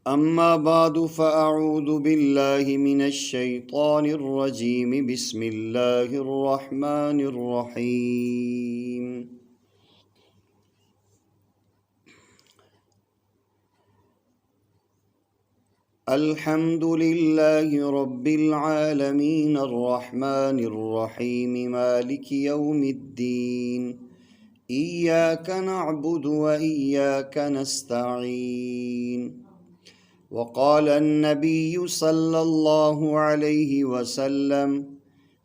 أما بعد فأعوذ بالله من الشيطان الرجيم بسم الله الرحمن الرحيم الحمد لله رب العالمين الرحمن الرحيم مالك يوم الدين إياك نعبد وإياك نستعين وقال النبي صلى الله عليه وسلم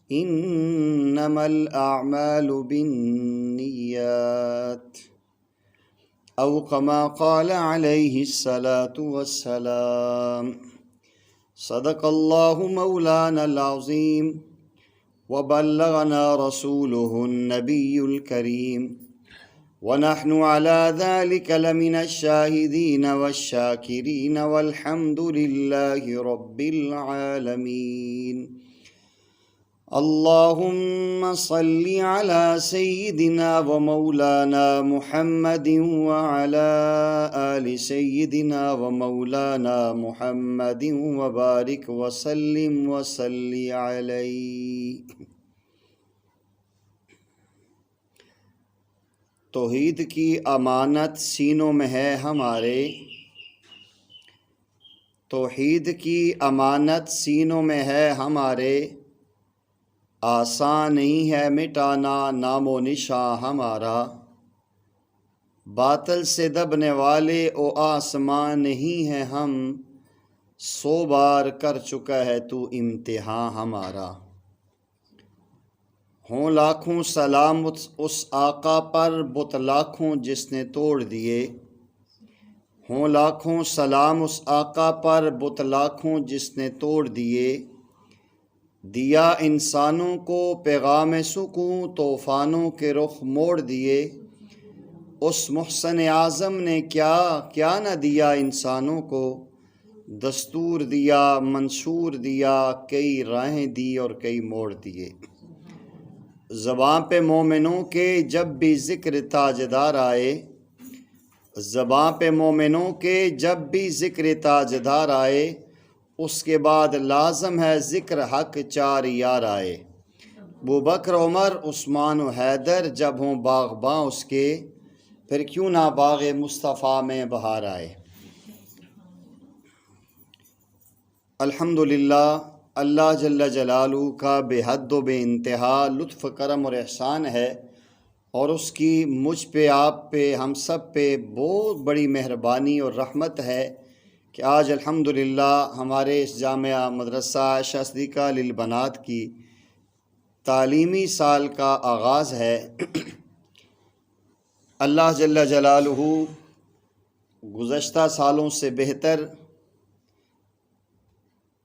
إنما الأعمال بالنيات أو كما قال عليه الصلاة والسلام صدق الله مولانا العظيم وبلغنا رسوله النبي الكريم ونحن على ذلك لمن الشاهدين والشاكرين والحمد لله رب العالمين اللهم صل على سيدنا ومولانا محمد وعلى آل سيدنا ومولانا محمد وبارك وسلم وصل عليه۔ توحید کی امانت سینوں میں ہے ہمارے، توحید کی امانت سینوں میں ہے ہمارے، آسان نہیں ہے مٹانا نام و نشاں ہمارا، باطل سے دبنے والے او آسمان نہیں ہے ہم، 100 بار کر چکا ہے تو امتحان ہمارا۔ ہوں لاکھوں سلام اس آقا پر بت لاکھوں جس نے توڑ دیے، ہوں لاکھوں سلام اس آقا پر بت لاکھوں جس نے توڑ دیے، دیا انسانوں کو پیغام سکون طوفانوں کے رخ موڑ دیے، اس محسن اعظم نے کیا نہ دیا انسانوں کو، دستور دیا منشور دیا کئی راہیں دی اور کئی موڑ دیے۔ زباں پہ مومنوں کے جب بھی ذکر تاجدار آئے، زباں پہ مومنوں کے جب بھی ذکر تاجدار آئے، اس کے بعد لازم ہے ذکر حق 4 یار آئے، ابوبکر عمر عثمان و حیدر جب ہوں باغباں اس کے، پھر کیوں نہ باغ مصطفیٰ میں بہار آئے۔ الحمدللہ، اللہ جل جلالہ کا بے حد و بے انتہا لطف کرم اور احسان ہے، اور اس کی مجھ پہ آپ پہ ہم سب پہ بہت بڑی مہربانی اور رحمت ہے کہ آج الحمدللہ ہمارے اس جامعہ مدرسہ عائشہ صدیقہ للبنات کی تعلیمی سال کا آغاز ہے۔ اللہ جل جلالہ گزشتہ سالوں سے بہتر،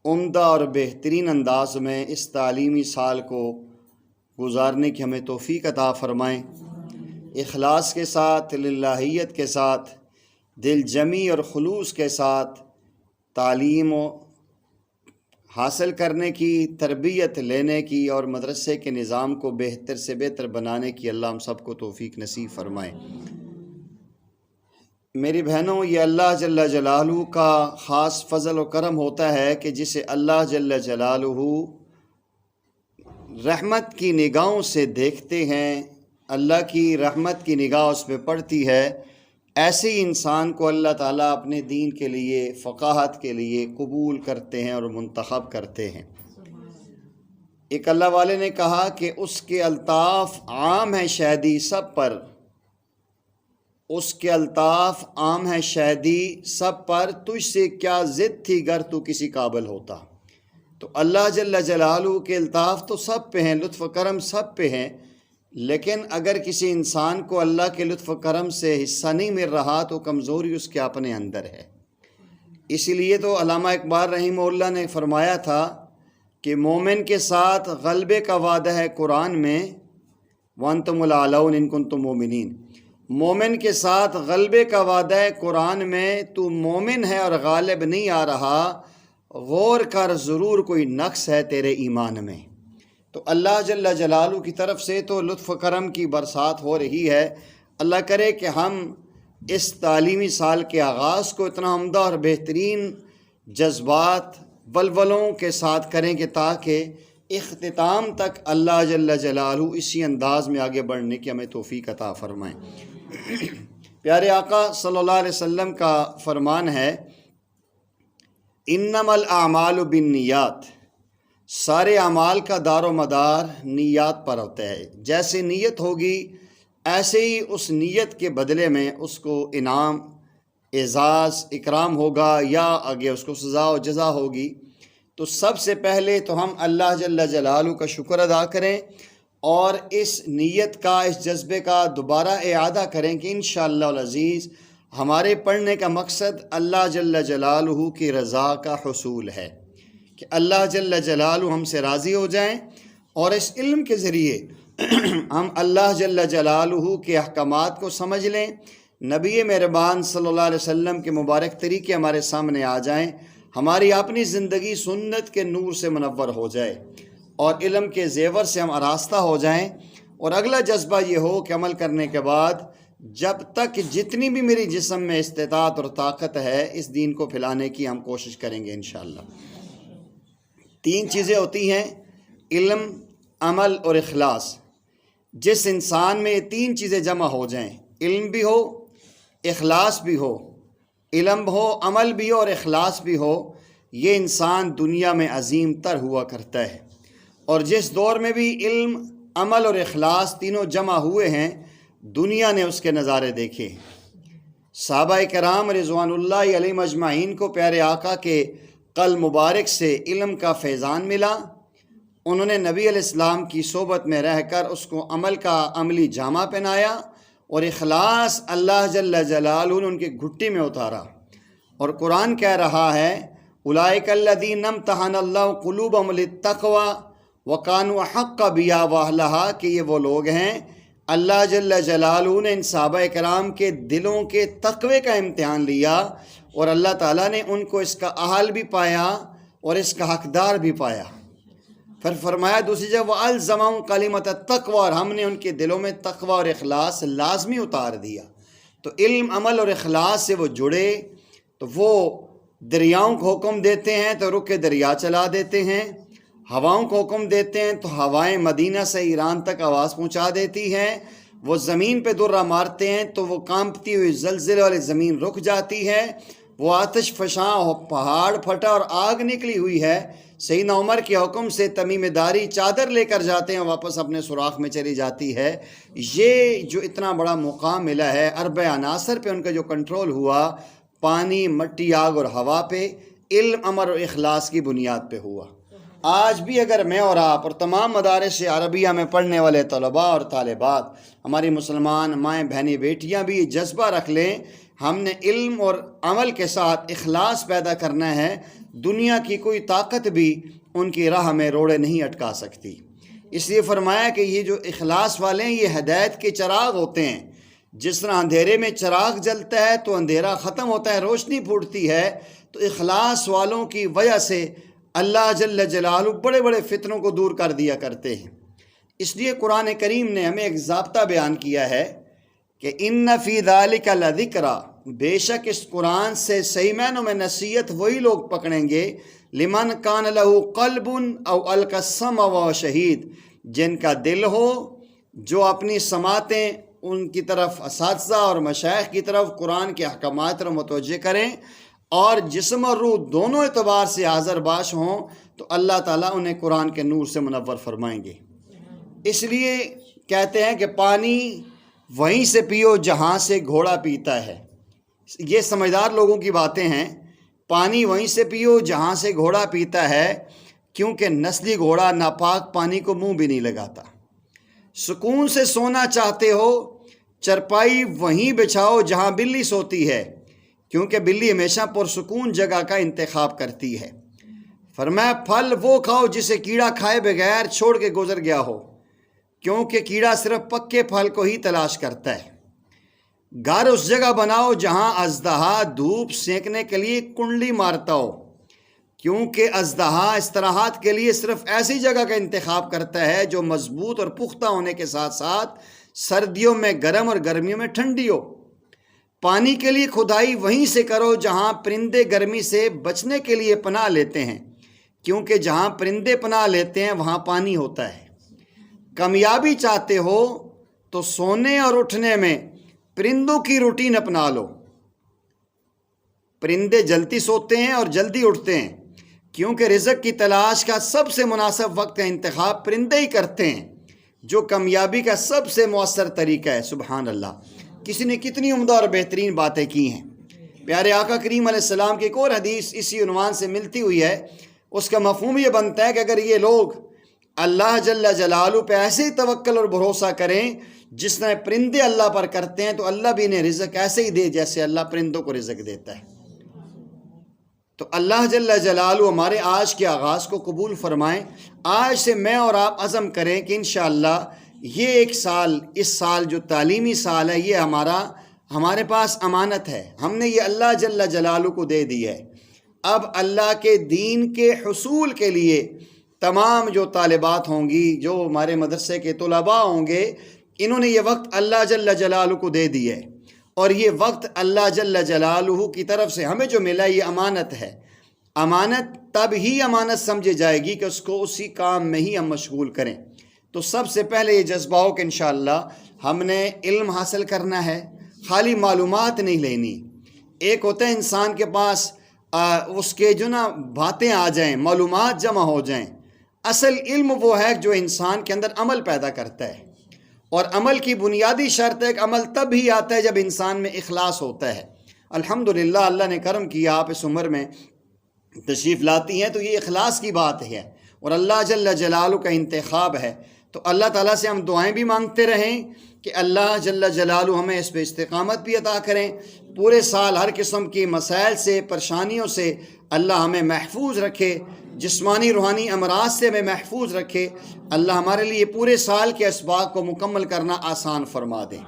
عمدہ اور بہترین انداز میں اس تعلیمی سال کو گزارنے کی ہمیں توفیق عطا فرمائیں۔ اخلاص کے ساتھ، للہیت کے ساتھ، دل جمی اور خلوص کے ساتھ تعلیم حاصل کرنے کی، تربیت لینے کی اور مدرسے کے نظام کو بہتر سے بہتر بنانے کی اللہ ہم سب کو توفیق نصیب فرمائیں۔ میری بہنوں، یہ اللہ جل جلالہ کا خاص فضل و کرم ہوتا ہے کہ جسے اللہ جل جلالہ رحمت کی نگاہوں سے دیکھتے ہیں، اللہ کی رحمت کی نگاہ اس پہ پڑتی ہے، ایسے ہی انسان کو اللہ تعالیٰ اپنے دین کے لیے، فقاہت کے لیے قبول کرتے ہیں اور منتخب کرتے ہیں۔ ایک اللہ والے نے کہا کہ اس کے الطاف عام ہے شہدی سب پر، اس کے الطاف عام ہے شہدی سب پر، تجھ سے کیا ضد تھی گر تو کسی قابل ہوتا۔ تو اللہ جل جلالہ کے الطاف تو سب پہ ہیں، لطف و کرم سب پہ ہیں، لیکن اگر کسی انسان کو اللہ کے لطف و کرم سے حصہ نہیں مل رہا تو کمزوری اس کے اپنے اندر ہے۔ اسی لیے تو علامہ اقبال رحمہ اللہ نے فرمایا تھا کہ مومن کے ساتھ غلبے کا وعدہ ہے قرآن میں، وَأَنْتُمُ الْأَعْلَوْنَ إِن كُنتُم مُؤْمِنِينَ، مومن کے ساتھ غلبے کا وعدہ ہے قرآن میں، تو مومن ہے اور غالب نہیں آ رہا، غور کر ضرور کوئی نقص ہے تیرے ایمان میں۔ تو اللہ جل جلالہ کی طرف سے تو لطف و کرم کی برسات ہو رہی ہے۔ اللہ کرے کہ ہم اس تعلیمی سال کے آغاز کو اتنا عمدہ اور بہترین جذبات ولولوں کے ساتھ کریں کہ تاکہ اختتام تک اللہ جل جلالہ اسی انداز میں آگے بڑھنے کی ہمیں توفیق عطا فرمائیں۔ پیارے آقا صلی اللہ علیہ وسلم کا فرمان ہے، انما الاعمال بالنیات، سارے اعمال کا دار و مدار نیات پر ہوتا ہے۔ جیسے نیت ہوگی ایسے ہی اس نیت کے بدلے میں اس کو انعام، اعزاز، اکرام ہوگا یا آگے اس کو سزا و جزا ہوگی۔ تو سب سے پہلے تو ہم اللہ جل جلالہ کا شکر ادا کریں اور اس نیت کا، اس جذبے کا دوبارہ اعادہ کریں کہ انشاءاللہ العزیز ہمارے پڑھنے کا مقصد اللہ جل جلالہ کی رضا کا حصول ہے، کہ اللہ جل جلالہ ہم سے راضی ہو جائیں اور اس علم کے ذریعے ہم اللہ جل جلالہ کے احکامات کو سمجھ لیں، نبی مہربان صلی اللہ علیہ وسلم کے مبارک طریقے ہمارے سامنے آ جائیں، ہماری اپنی زندگی سنت کے نور سے منور ہو جائے اور علم کے زیور سے ہم آراستہ ہو جائیں۔ اور اگلا جذبہ یہ ہو کہ عمل کرنے کے بعد جب تک جتنی بھی میری جسم میں استطاعت اور طاقت ہے اس دین کو پھیلانے کی ہم کوشش کریں گے انشاءاللہ۔ 3 چیزیں ہوتی ہیں، علم، عمل اور اخلاص۔ جس انسان میں یہ 3 چیزیں جمع ہو جائیں، علم بھی ہو، اخلاص بھی ہو، علم ہو، عمل بھی ہو اور اخلاص بھی ہو، یہ انسان دنیا میں عظیم تر ہوا کرتا ہے۔ اور جس دور میں بھی علم، عمل اور اخلاص تینوں جمع ہوئے ہیں، دنیا نے اس کے نظارے دیکھے۔ صحابہ کرام رضوان اللہ علیہم اجمعین کو پیارے آقا کے قلب مبارک سے علم کا فیضان ملا، انہوں نے نبی علیہ السلام کی صحبت میں رہ کر اس کو عمل کا عملی جامہ پہنایا اور اخلاص اللہ جل جلالہ نے ان کی گھٹی میں اتارا۔ اور قرآن کہہ رہا ہے، اولئک الذین امتحن اللہ قلوبہم للتقوی وکانوا احق بہا واہلہا، کہ یہ وہ لوگ ہیں اللہ جل جلالہ نے ان صحابہ کرام کے دلوں کے تقوی کا امتحان لیا اور اللہ تعالیٰ نے ان کو اس کا اہل بھی پایا اور اس کا حقدار بھی پایا۔ پھر فرمایا دوسری جگہ وَأَلْزَمَهُمْ كَلِمَةَ التَّقْوَى، اور ہم نے ان کے دلوں میں تقوی اور اخلاص لازمی اتار دیا۔ تو علم، عمل اور اخلاص سے وہ جڑے تو وہ دریاؤں کو حکم دیتے ہیں تو رک کے دریا چلا دیتے ہیں، ہواؤں کو حکم دیتے ہیں تو ہوائیں مدینہ سے ایران تک آواز پہنچا دیتی ہیں، وہ زمین پہ درہ مارتے ہیں تو وہ کانپتی ہوئی زلزلے والی زمین رک جاتی ہے، وہ آتش فشاں پہاڑ پھٹا اور آگ نکلی ہوئی ہے، سیدنا عمر کے حکم سے تمیم داری چادر لے کر جاتے ہیں، واپس اپنے سوراخ میں چلی جاتی ہے۔ یہ جو اتنا بڑا مقام ملا ہے، اربع عناصر پہ ان کا جو کنٹرول ہوا، پانی، مٹی، آگ اور ہوا پہ، علم، عمل اور اخلاص کی بنیاد پہ ہوا۔ آج بھی اگر میں اور آپ اور تمام مدارس عربیہ میں پڑھنے والے طلباء اور طالبات، ہماری مسلمان مائیں بہنیں بیٹیاں بھی یہ جذبہ رکھ لیں، ہم نے علم اور عمل کے ساتھ اخلاص پیدا کرنا ہے، دنیا کی کوئی طاقت بھی ان کی راہ میں روڑے نہیں اٹکا سکتی۔ اس لیے فرمایا کہ یہ جو اخلاص والے ہیں یہ ہدایت کے چراغ ہوتے ہیں۔ جس طرح اندھیرے میں چراغ جلتا ہے تو اندھیرا ختم ہوتا ہے، روشنی پھوٹتی ہے، تو اخلاص والوں کی وجہ سے اللہ جل جلالہ بڑے بڑے فتنوں کو دور کر دیا کرتے ہیں۔ اس لیے قرآن کریم نے ہمیں ایک ضابطہ بیان کیا ہے کہ ان فی ذلک لذکریٰ، بے شک اس قرآن سے صحیح معنوں میں نصیحت وہی لوگ پکڑیں گے، لمن کان لہ قلب او القی السمع وہو شہید، جن کا دل ہو، جو اپنی سماعتیں ان کی طرف، اساتذہ اور مشائخ کی طرف قرآن کے احکامات پر متوجہ کریں اور جسم اور روح دونوں اعتبار سے حاضر باش ہوں، تو اللہ تعالیٰ انہیں قرآن کے نور سے منور فرمائیں گے۔ اس لیے کہتے ہیں کہ پانی وہیں سے پیو جہاں سے گھوڑا پیتا ہے۔ یہ سمجھدار لوگوں کی باتیں ہیں، پانی وہیں سے پیو جہاں سے گھوڑا پیتا ہے، کیونکہ نسلی گھوڑا ناپاک پانی کو منہ بھی نہیں لگاتا۔ سکون سے سونا چاہتے ہو، چرپائی وہیں بچھاؤ جہاں بلی سوتی ہے، کیونکہ بلی ہمیشہ پرسکون جگہ کا انتخاب کرتی ہے۔ فرمایا پھل وہ کھاؤ جسے کیڑا کھائے بغیر چھوڑ کے گزر گیا ہو، کیونکہ کیڑا صرف پکے پھل کو ہی تلاش کرتا ہے۔ گھر اس جگہ بناؤ جہاں اژدہا دھوپ سینکنے کے لیے کنڈلی مارتا ہو، کیونکہ اژدہا استراحت کے لیے صرف ایسی جگہ کا انتخاب کرتا ہے جو مضبوط اور پختہ ہونے کے ساتھ ساتھ سردیوں میں گرم اور گرمیوں میں ٹھنڈی ہو۔ پانی کے لیے کھدائی وہیں سے کرو جہاں پرندے گرمی سے بچنے کے لیے پناہ لیتے ہیں، کیونکہ جہاں پرندے پناہ لیتے ہیں وہاں پانی ہوتا ہے۔ کامیابی چاہتے ہو تو سونے اور اٹھنے میں پرندوں کی روٹین اپنا لو۔ پرندے جلدی سوتے ہیں اور جلدی اٹھتے ہیں، کیونکہ رزق کی تلاش کا سب سے مناسب وقت کا انتخاب پرندے ہی کرتے ہیں، جو کامیابی کا سب سے مؤثر طریقہ ہے۔ سبحان اللہ، کسی نے کتنی عمدہ اور بہترین باتیں کی ہیں۔ پیارے آقا کریم علیہ السلام کی ایک اور حدیث اسی عنوان سے ملتی ہوئی ہے، اس کا مفہوم یہ بنتا ہے کہ اگر یہ لوگ اللہ جل جلالہ پہ ایسے ہی توکل اور بھروسہ کریں جس طرح پرندے اللہ پر کرتے ہیں، تو اللہ بھی انہیں رزق ایسے ہی دے جیسے اللہ پرندوں کو رزق دیتا ہے۔ تو اللہ جل جلالہ ہمارے آج کے آغاز کو قبول فرمائیں۔ آج سے میں اور آپ عزم کریں کہ انشاءاللہ یہ ایک سال، اس سال جو تعلیمی سال ہے، یہ ہمارے پاس امانت ہے، ہم نے یہ اللہ جل جلالہ کو دے دی ہے۔ اب اللہ کے دین کے حصول کے لیے تمام جو طالبات ہوں گی، جو ہمارے مدرسے کے طلباء ہوں گے، انہوں نے یہ وقت اللہ جل جلالہ کو دے دی ہے، اور یہ وقت اللہ جل جلالہ کی طرف سے ہمیں جو ملا یہ امانت ہے۔ امانت تب ہی امانت سمجھی جائے گی کہ اس کو اسی کام میں ہی ہم مشغول کریں۔ تو سب سے پہلے یہ جذبہ ہو کہ انشاءاللہ ہم نے علم حاصل کرنا ہے، خالی معلومات نہیں لینی۔ ایک ہوتا ہے انسان کے پاس اس کے جو نا باتیں آ جائیں، معلومات جمع ہو جائیں۔ اصل علم وہ ہے جو انسان کے اندر عمل پیدا کرتا ہے، اور عمل کی بنیادی شرط ہے کہ عمل تب ہی آتا ہے جب انسان میں اخلاص ہوتا ہے۔ الحمدللہ اللہ نے کرم کیا، آپ اس عمر میں تشریف لاتی ہیں، تو یہ اخلاص کی بات ہے اور اللہ جل جلالہ کا انتخاب ہے۔ تو اللہ تعالیٰ سے ہم دعائیں بھی مانگتے رہیں کہ اللہ جل جلالہ ہمیں اس پہ استقامت بھی عطا کریں، پورے سال ہر قسم کی مسائل سے، پریشانیوں سے اللہ ہمیں محفوظ رکھے، جسمانی روحانی امراض سے ہمیں محفوظ رکھے۔ اللہ ہمارے لیے پورے سال کے اسباق کو مکمل کرنا آسان فرما دے۔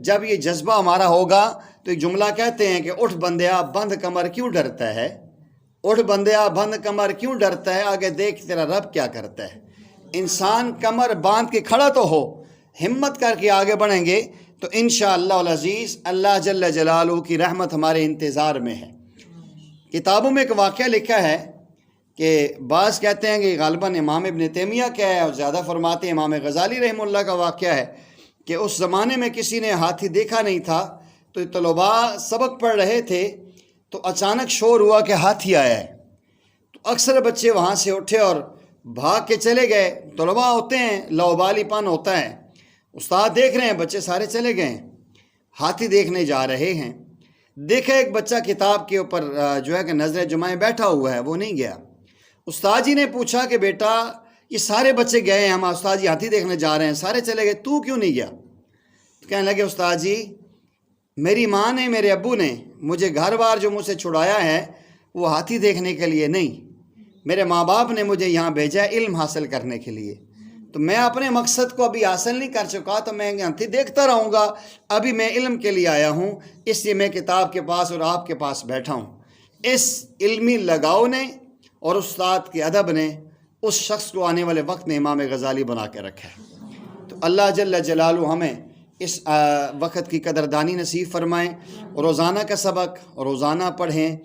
جب یہ جذبہ ہمارا ہوگا تو ایک جملہ کہتے ہیں کہ اٹھ بندیا بند کمر کیوں ڈرتا ہے، اٹھ بندیا بند کمر کیوں ڈرتا ہے، آگے دیکھ تیرا رب کیا کرتا ہے۔ انسان کمر باندھ کے کھڑا تو ہو، ہمت کر کے آگے بڑھیں گے تو انشاءاللہ العزیز اللہ جل جلالہ کی رحمت ہمارے انتظار میں ہے۔ کتابوں میں ایک واقعہ لکھا ہے کہ بعض کہتے ہیں کہ غالباً امام ابن تیمیہ کا ہے، اور زیادہ فرماتے ہیں امام غزالی رحمہ اللہ کا واقعہ ہے کہ اس زمانے میں کسی نے ہاتھی دیکھا نہیں تھا، تو طلباء سبق پڑھ رہے تھے تو اچانک شور ہوا کہ ہاتھی آیا ہے۔ تو اکثر بچے وہاں سے اٹھے اور بھاگ کے چلے گئے۔ طلباء ہوتے ہیں، لاوبالی پن ہوتا ہے، استاد دیکھ رہے ہیں، بچے سارے چلے گئے، ہاتھی دیکھنے جا رہے ہیں۔ دیکھا ایک بچہ کتاب کے اوپر جو ہے کہ نظر جمائے بیٹھا ہوا ہے، وہ نہیں گیا۔ استاد جی نے پوچھا کہ بیٹا یہ سارے بچے گئے ہیں، ہم استاد جی ہاتھی دیکھنے جا رہے ہیں، سارے چلے گئے، تو کیوں نہیں گیا؟ کہنے لگے استاد جی میری ماں نے، میرے ابو نے مجھے گھر بار جو مجھ سے چھڑایا ہے وہ ہاتھی دیکھنے کے لیے نہیں، میرے ماں باپ نے مجھے یہاں بھیجا ہے علم حاصل کرنے کے لیے، تو میں اپنے مقصد کو ابھی حاصل نہیں کر چکا تو میں ہاتھی دیکھتا رہوں گا، ابھی میں علم کے لیے آیا ہوں، اس لیے میں کتاب کے پاس اور آپ کے پاس بیٹھا ہوں۔ اس علمی لگاؤ نے اور استاد کے ادب نے اس شخص کو آنے والے وقت میں امام غزالی بنا کے رکھا ہے۔ تو اللہ جل جلالہ ہمیں اس وقت کی قدردانی نصیب فرمائیں، روزانہ کا سبق روزانہ پڑھیں،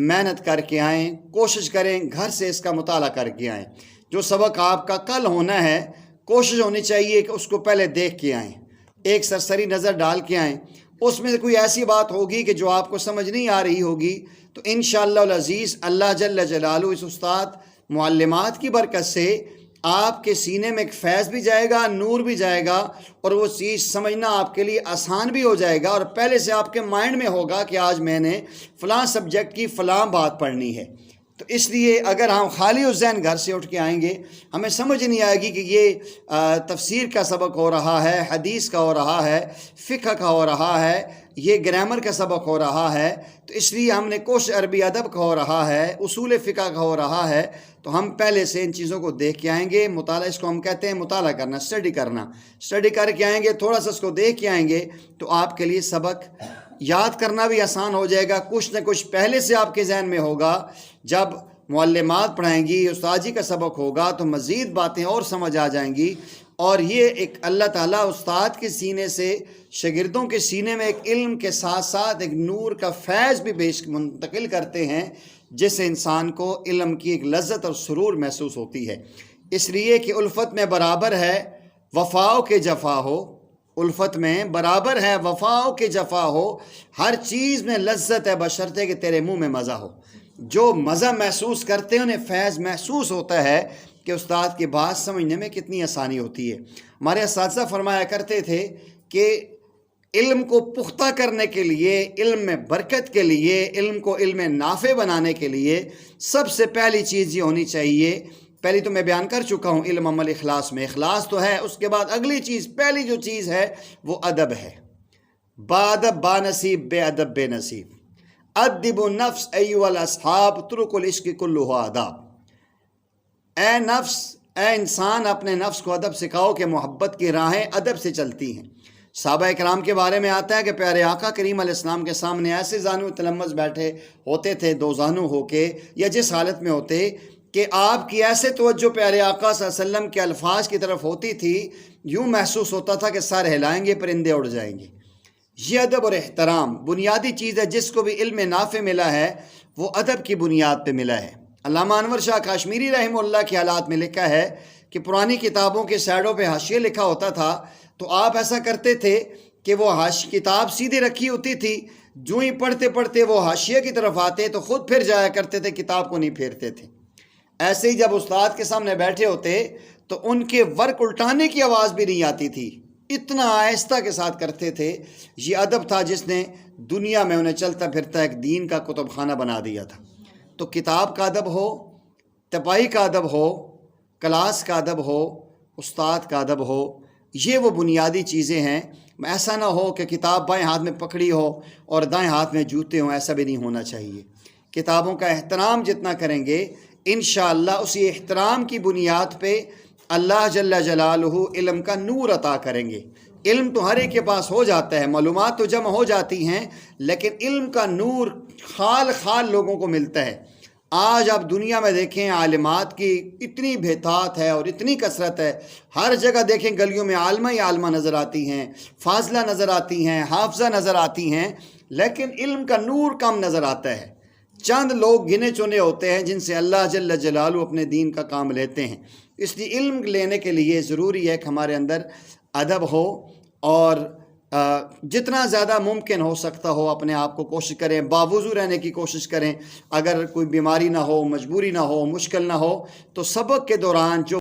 محنت کر کے آئیں، کوشش کریں گھر سے اس کا مطالعہ کر کے آئیں۔ جو سبق آپ کا کل ہونا ہے کوشش ہونی چاہیے کہ اس کو پہلے دیکھ کے آئیں، ایک سرسری نظر ڈال کے آئیں، اس میں کوئی ایسی بات ہوگی کہ جو آپ کو سمجھ نہیں آ رہی ہوگی تو انشاءاللہ العزیز اللہ جل جلالہ اس استاد معلمات کی برکت سے آپ کے سینے میں ایک فیض بھی جائے گا، نور بھی جائے گا، اور وہ چیز سمجھنا آپ کے لیے آسان بھی ہو جائے گا، اور پہلے سے آپ کے مائنڈ میں ہوگا کہ آج میں نے فلاں سبجیکٹ کی فلاں بات پڑھنی ہے۔ تو اس لیے اگر ہم خالی ذہن گھر سے اٹھ کے آئیں گے ہمیں سمجھ نہیں آئے گی کہ یہ تفسیر کا سبق ہو رہا ہے، حدیث کا ہو رہا ہے، فقہ کا ہو رہا ہے، یہ گرامر کا سبق ہو رہا ہے، تو اس لیے ہم نے کوش عربی ادب کا ہو رہا ہے، اصول فقہ کا ہو رہا ہے، تو ہم پہلے سے ان چیزوں کو دیکھ کے آئیں گے۔ مطالعہ اس کو ہم کہتے ہیں مطالعہ کرنا، اسٹڈی کرنا، اسٹڈی کر کے آئیں گے، تھوڑا سا اس کو دیکھ کے آئیں گے تو آپ کے لیے سبق یاد کرنا بھی آسان ہو جائے گا، کچھ نہ کچھ پہلے سے آپ کے ذہن میں ہوگا۔ جب معلمات پڑھائیں گی، استاد جی کا سبق ہوگا تو مزید باتیں اور سمجھ آ جائیں گی، اور یہ ایک اللہ تعالیٰ استاد کے سینے سے شاگردوں کے سینے میں ایک علم کے ساتھ ساتھ ایک نور کا فیض بھی منتقل کرتے ہیں، جس سے انسان کو علم کی ایک لذت اور سرور محسوس ہوتی ہے۔ اس لیے کہ الفت میں برابر ہے وفاؤ کے جفا ہو، الفت میں برابر ہے وفاؤ کے جفا ہو، ہر چیز میں لذت ہے بشرطے کہ تیرے منہ میں مزہ ہو۔ جو مزہ محسوس کرتے ہیں انہیں فیض محسوس ہوتا ہے کہ استاد کی بات سمجھنے میں کتنی آسانی ہوتی ہے۔ ہمارے اساتذہ فرمایا کرتے تھے کہ علم کو پختہ کرنے کے لیے، علم میں برکت کے لیے، علم کو علم نافع بنانے کے لیے سب سے پہلی چیز یہ ہونی چاہیے، پہلی تو میں بیان کر چکا ہوں علم عمل اخلاص میں، اخلاص تو ہے، اس کے بعد اگلی چیز پہلی جو چیز ہے وہ ادب ہے۔ بادب با نصیب بے ادب بے نصیب، ادب النفس ایھا الاصحاب ترک العشق کلہ آداب۔ اے نفس، اے انسان، اپنے نفس کو ادب سکھاؤ کہ محبت کی راہیں ادب سے چلتی ہیں۔ صحابہ اکرام کے بارے میں آتا ہے کہ پیارے آقا کریم علیہ السلام کے سامنے ایسے زانو تلمذ بیٹھے ہوتے تھے، دو زانو ہو کے یا جس حالت میں ہوتے کہ آپ کی ایسے توجہ پیارے آقا صلی اللہ علیہ وسلم کے الفاظ کی طرف ہوتی تھی، یوں محسوس ہوتا تھا کہ سر ہلائیں گے پرندے اڑ جائیں گے۔ یہ ادب اور احترام بنیادی چیز ہے، جس کو بھی علم نافع ملا ہے وہ ادب کی بنیاد پہ ملا ہے۔ علامہ انور شاہ کاشمیری رحمہ اللہ کے حالات میں لکھا ہے کہ پرانی کتابوں کے سائڈوں پہ حاشیے لکھا ہوتا تھا تو آپ ایسا کرتے تھے کہ وہ کتاب سیدھی رکھی ہوتی تھی، جو ہی پڑھتے پڑھتے وہ حاشیے کی طرف آتے تو خود پھر جایا کرتے تھے، کتاب کو نہیں پھیرتے تھے۔ ایسے ہی جب استاد کے سامنے بیٹھے ہوتے تو ان کے ورق الٹانے کی آواز بھی نہیں آتی تھی، اتنا آہستہ کے ساتھ کرتے تھے۔ یہ ادب تھا جس نے دنیا میں انہیں چلتا پھرتا ایک دین کا کتب خانہ بنا دیا تھا۔ تو کتاب کا ادب ہو، تپائی کا ادب ہو، کلاس کا ادب ہو، استاد کا ادب ہو، یہ وہ بنیادی چیزیں ہیں۔ ایسا نہ ہو کہ کتاب بائیں ہاتھ میں پکڑی ہو اور دائیں ہاتھ میں جوتے ہوں، ایسا بھی نہیں ہونا چاہیے۔ کتابوں کا احترام جتنا کریں گے انشاءاللہ اسی احترام کی بنیاد پہ اللہ جل جلالہ علم کا نور عطا کریں گے۔ علم تو ہر ایک کے پاس ہو جاتا ہے، معلومات تو جمع ہو جاتی ہیں، لیکن علم کا نور خال خال لوگوں کو ملتا ہے۔ آج آپ دنیا میں دیکھیں عالمات کی اتنی بھیتات ہے اور اتنی کثرت ہے، ہر جگہ دیکھیں گلیوں میں عالمہ ہی عالمہ نظر آتی ہیں، فاضلہ نظر آتی ہیں، حافظہ نظر آتی ہیں، لیکن علم کا نور کم نظر آتا ہے۔ چند لوگ گنے چنے ہوتے ہیں جن سے اللہ جل جلالہ اپنے دین کا کام لیتے ہیں۔ اس لیے علم لینے کے لیے ضروری ہے کہ ہمارے اندر ادب ہو، اور جتنا زیادہ ممکن ہو سکتا ہو اپنے آپ کو کوشش کریں، باوضو رہنے کی کوشش کریں۔ اگر کوئی بیماری نہ ہو، مجبوری نہ ہو، مشکل نہ ہو تو سبق کے دوران جو